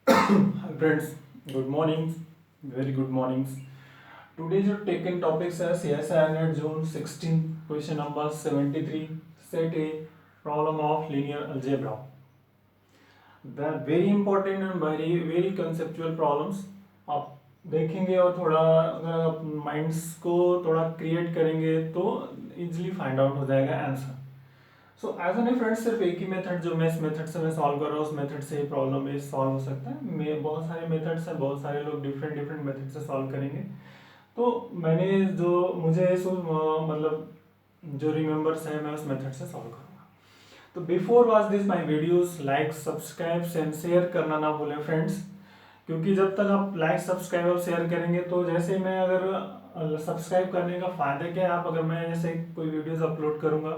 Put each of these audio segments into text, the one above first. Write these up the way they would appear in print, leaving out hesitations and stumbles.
Hi friends, good mornings, very good mornings. Today's your taken topics are CSI Unit June 16, question number 73, set A, problem of linear algebra. They are very important and very conceptual problems. आप देखेंगे और थोड़ा अगर आप minds को थोड़ा create करेंगे तो इजीली फाइंड आउट हो जाएगा answer. So as an friend सिर्फ एक ही मेथड जो मैं इस मेथड से मैं सॉल्व कर रहा हूँ उस मेथड से ही प्रॉब्लम में सॉल्व हो सकता है. मैं बहुत सारे मेथड्स हैं, बहुत सारे लोग डिफरेंट डिफरेंट मेथड से सॉल्व करेंगे. तो मैंने जो मुझे मतलब जो रिमेंबर्स है मैं उस मेथड से सॉल्व करूँगा. तो before watch this my videos like subscribe and share करना ना भूलें फ्रेंड्स, क्योंकि जब तक आप लाइक सब्सक्राइब और शेयर करेंगे तो जैसे मैं अगर सब्सक्राइब करने का फ़ायदा क्या है, आप अगर मैं जैसे कोई वीडियोस अपलोड करूँगा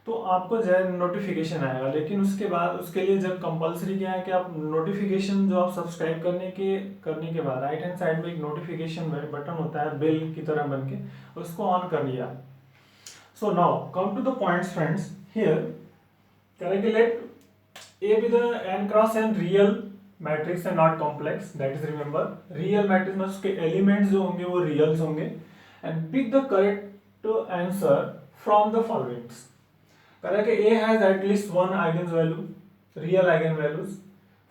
तो आपको जो है नोटिफिकेशन आएगा. लेकिन उसके बाद उसके लिए जब कंपलसरी क्या है कि आप नोटिफिकेशन जो आप सब्सक्राइब करने के बाद राइट हैंड साइड में एक नोटिफिकेशन बटन होता है बेल की तरह बन के, उसको ऑन कर लिया. So now come to the points friends. Here calculate A with n cross n real matrix है, not complex. That is remember real matrix में उसके एलिमेंट्स जो होंगे वो रियल्स होंगे. And pick the correct answer from the followings. करें कि A has at least one eigenvalue, real eigenvalues.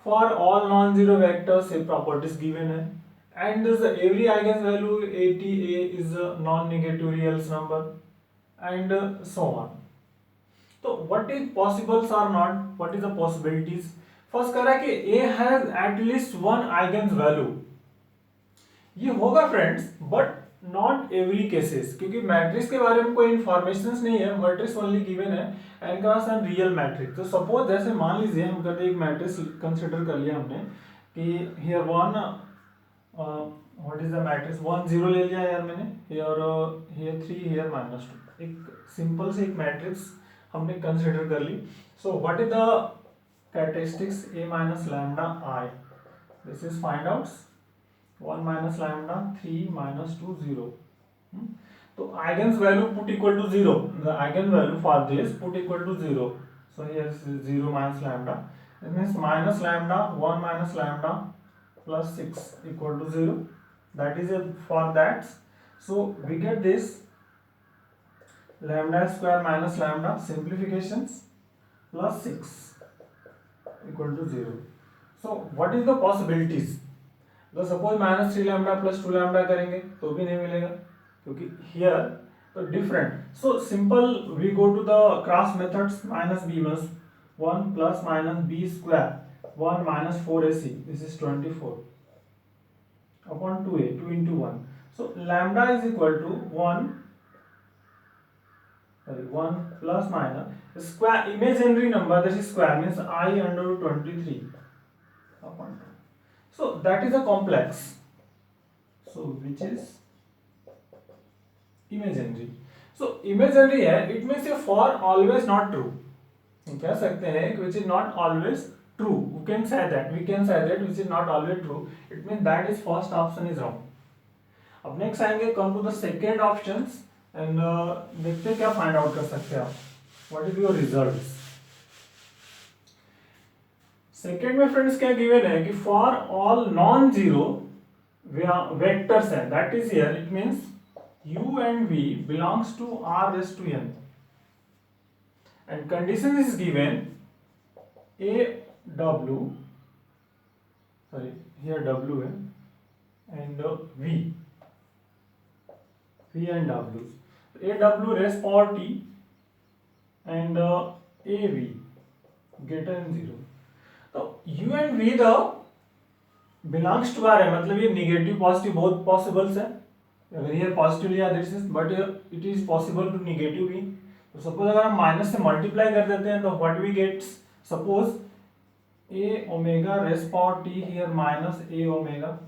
For all non-zero vectors, a properties given है. And this every eigenvalue ATA is a non-negative real number, and so on. So what is possibles or not? What is the possibilities? First करें कि A has at least one eigenvalue. ये होगा friends, but not every cases, क्योंकि matrix के बारे में कोई information नहीं है. मैट्रिक्स ओनली गिवन है n cross n real matrix. तो सपोज जैसे मान लीजिए हम कहते एक मैट्रिक्स कंसिडर कर लिया हमने कि here one what is the matrix 1 0 ले लिया यार मैंने, हियर 3 हियर -2. एक सिंपल से एक मैट्रिक्स हमने कंसिडर कर ली. So what is the characteristics A minus lambda I. This is find out 1 minus lambda 3 minus 2 0. So eigen's value put equal to 0. The eigenvalue for this put equal to 0. So here is 0 minus lambda. It means minus lambda 1 minus lambda plus 6 equal to 0. That is for that. So we get this lambda square minus lambda simplifications plus 6 equal to 0. So what is the possibilities? तो suppose -3 lambda plus 2 lambda करेंगे तो भी नहीं मिलेगा, क्योंकि here तो different. So simple we go to the cross methods. -b means 1 plus minus b square 1 minus 4ac. This is 24 upon 2a 2 into 1. So lambda is equal to 1 plus minus square imaginary number, this is square means I under 23 upon 2. So that is a complex, so which is imaginary. So imaginary है, it means ये for always not true. हम कह सकते हैं which is not always true. We can say that which is not always true. It means that is first option is wrong. अब next आएंगे come to the second options and देखते हैं क्या find out कर सकते हैं आप. What is your results? Second में फ्रेंड्स क्या गिवन है कि for all non zero vectors है, that is here it means u and v belongs to r raised to n, and condition is given a w, sorry here w है and v and w, a w raised power t and a v greater than 0. तो u and v the belongs to R है, मतलब ये negative positive बहुत possibles है. अगर ये positive लिया this is, but it is possible to negative भी. तो सपोज अगर हम माइनस से मल्टीप्लाई कर देते हैं तो what we get, suppose a omega raise power t here minus a omega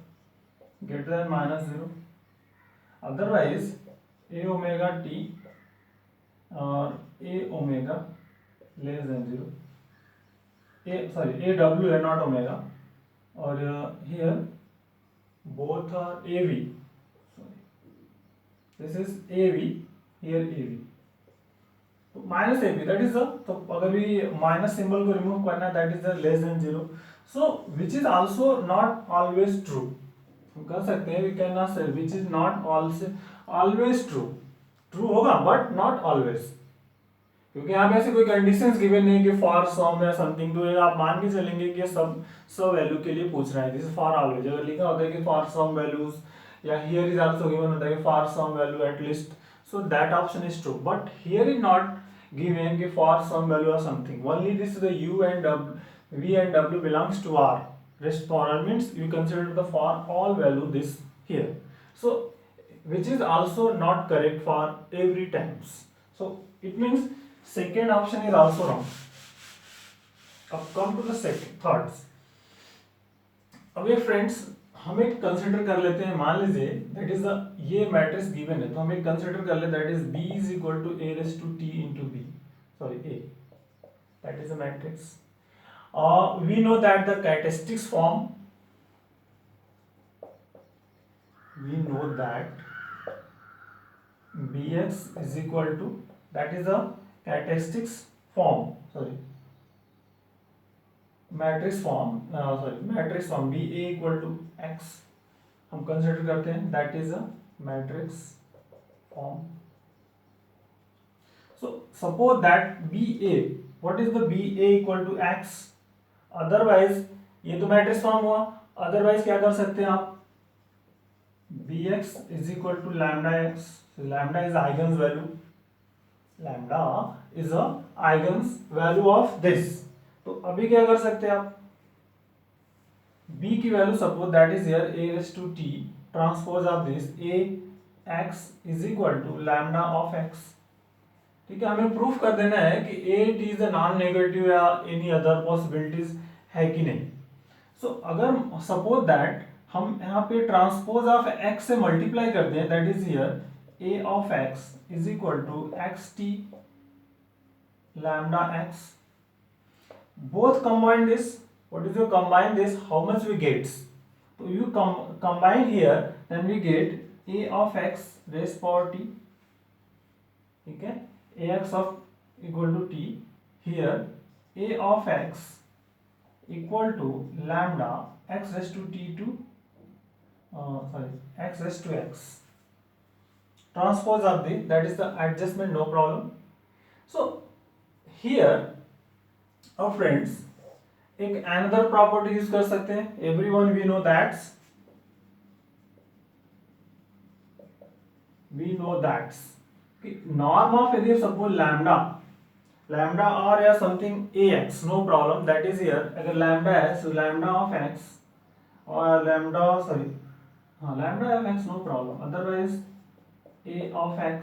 greater than -0. Otherwise a omega t और a omega less than 0. a w है नॉट ओमेगा, और here both are av, sorry this is av, here av. तो minus av that is the, तो अगर भी minus symbol को remove करना है that is the less than 0. So which is also not always true, हम कह सकते हैं वी कैन नॉट से which is not always true, true होगा बट नॉट ऑलवेज, क्योंकि यहाँ पे ऐसे कोई कंडीशंस गिवन नहीं कि फॉर सम या समथिंग, तो ये आप मान के चलेंगे कि सब वैल्यू के लिए पूछ रहा है, दिस फॉर ऑलवेज। अगर लिखा होता है कि फॉर सम वैल्यूज या हियर इज आल्सो गिवन होता है कि for some value at least, so that option is true, but here is not given कि फॉर सम वैल्यू और something, only this the u and v and w belongs to r, rest for r means you consider the for all value this here, so which is also not correct for every times, so it means second option is also wrong. अब come to the second thirds. अब ये friends हम एक consider कर लेते हैं, मान लीजिए दैट इज द ये मैट्रिक्स गिवन है, तो हम एक कंसिडर कर लेते that is b is equal to a raise to t into b, sorry a, that is a matrix. We know that the characteristics form, we know that bx is equal to, that is the characteristics form, sorry matrix form, matrix form ba equal to x हम consider करते हैं, that is a matrix form. So suppose that ba, what is the ba equal to x, otherwise ये तो matrix form हुआ, otherwise क्या कर सकते हैं आप, bx is equal to lambda x, lambda is eigens value, lambda is a eigens value of this. तो अभी क्या कर सकते हैं आप, b की वैल्यू suppose that is here a raise to t transpose of this a x is equal to lambda of x. ठीक है, हमें प्रूफ कर देना है कि ए टी इज नॉन नेगेटिव या एनी अदर पॉसिबिलिटीज है कि नहीं. सो अगर सपोज दैट हम यहाँ पे ट्रांसपोज ऑफ एक्स से मल्टीप्लाई करते हैं, that is here A of x is equal to x T lambda x, both combine this, what is you combine this, how much we gets, तो you combine here then we get A of x raise power T. ठीक है, ax of equal to t, here a of x equal to lambda x raised to t to x raised to x, transpose of this, that is the adjustment, no problem. So here our friends एक another property use कर सकते हैं, everyone we know that norm of यदि suppose lambda और या something ax, no problem, that is here अगर lambda है so lambda of x और lambda of x no problem, otherwise a of x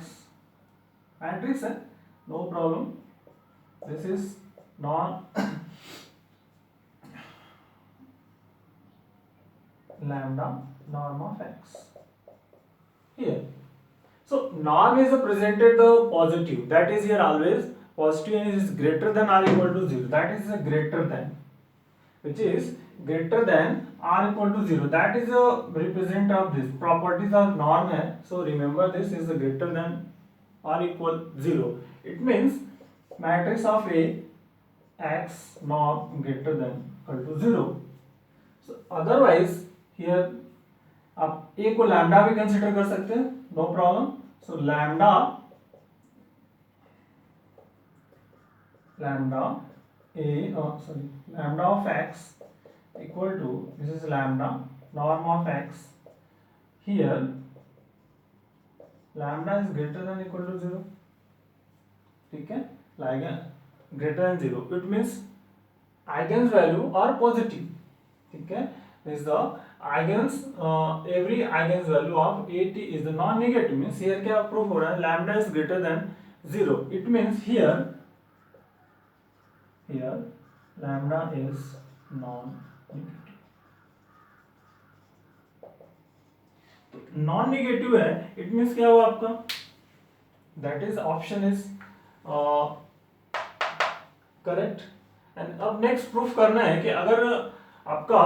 matrix है, no problem, this is non lambda norm of x here. So norm is presented the positive, that is here always positive and is greater than or equal to 0, that is a greater than, which is greater than or equal to 0, that is a represent of this properties of norm है. So remember this is a greater than or equal 0, it means matrix of A x norm greater than equal to 0. So otherwise here आप a को lambda भी consider कर सकते हैं, no problem. So lambda lambda of x equal to, this is lambda norm of x, here lambda is greater than equal to 0. ठीक है, greater than 0, it means eigens value are positive. ठीक है, is the eigens every eigens value of at is the non negative, means here क्या proof हो रहा है, lambda is greater than 0, it means here lambda is non negative. तो non negative है, it means क्या हुआ आपका, that is option is correct. And अब नेक्स्ट प्रूफ करना है कि अगर आपका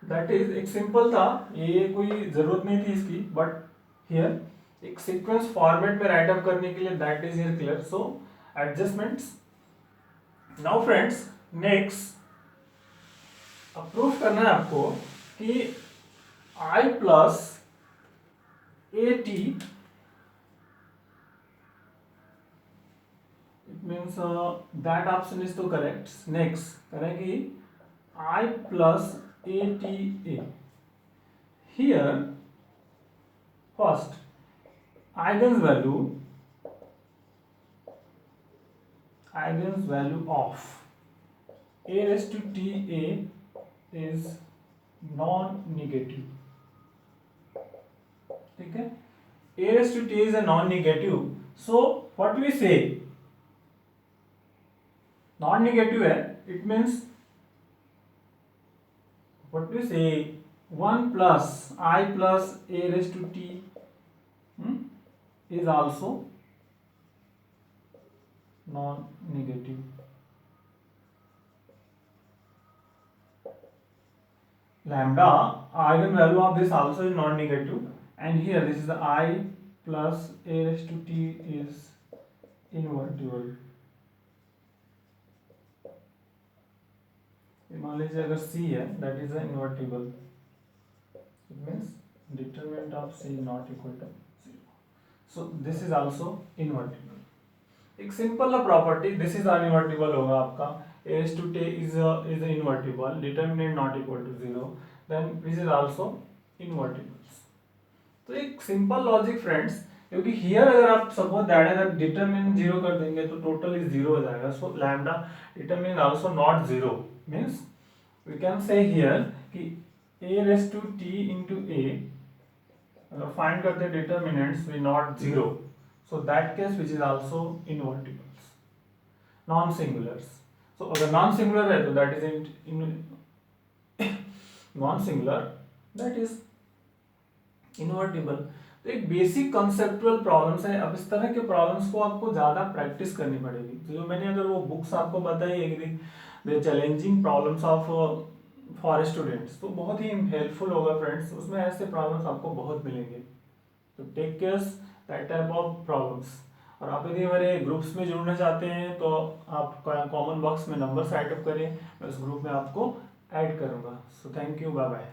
दैट इज एक सिंपल था, ये कोई जरूरत नहीं थी इसकी, बट हियर एक सीक्वेंस फॉर्मेट में राइट अप करने के लिए, that is here clear. So adjustments. Now friends next अब प्रूफ करना है आपको कि I plus AT, it means that option is to correct. Next करेंगे I plus ATA. Here first eigenvalue of a raised to ta is non-negative. ठीक है, a raised to t is a non-negative. So what we say, non-negative है, it means what we say 1 plus I plus a raised to t is also non-negative. Lambda eigenvalue of this also is non-negative, and here this is the I plus a raised to t is invertible. मान लीजिए अगर C है, that is a invertible. It means determinant of C not equal to 0. So this is also invertible. एक simple property, this is अनइनवर्टिबल होगा आपका, a raised to t is invertible, determinant not equal to 0, then this is also invertible. तो एक simple logic friends, क्योंकि here अगर आप suppose that अगर determinant 0 कर देंगे तो टोटल इज 0 हो जाएगा. So lambda determinant also not 0, means we can say here कि a raised to t into a अगर फाइंड करते हैं determinants we not 0. So that case which is also invertibles, non-singulars. So अगर non-singular है तो that is in non-singular, that is invertible. तो एक basic conceptual problems है. अब इस तरह के प्रॉब्लम्स को आपको ज़्यादा प्रैक्टिस करनी पड़ेगी. तो जो मैंने अगर वो बुक्स आपको बताई है the challenging problems of for students, तो बहुत ही हेल्पफुल होगा फ्रेंड्स. उसमें ऐसे प्रॉब्लम्स आपको बहुत मिलेंगे. तो take care that type of problems. और आप यदि हमारे ग्रुप्स में जुड़ना चाहते हैं तो आप कॉमन बॉक्स में नंबर सेटअप करें, मैं उस ग्रुप में आपको ऐड करूँगा. So thank you, bye bye.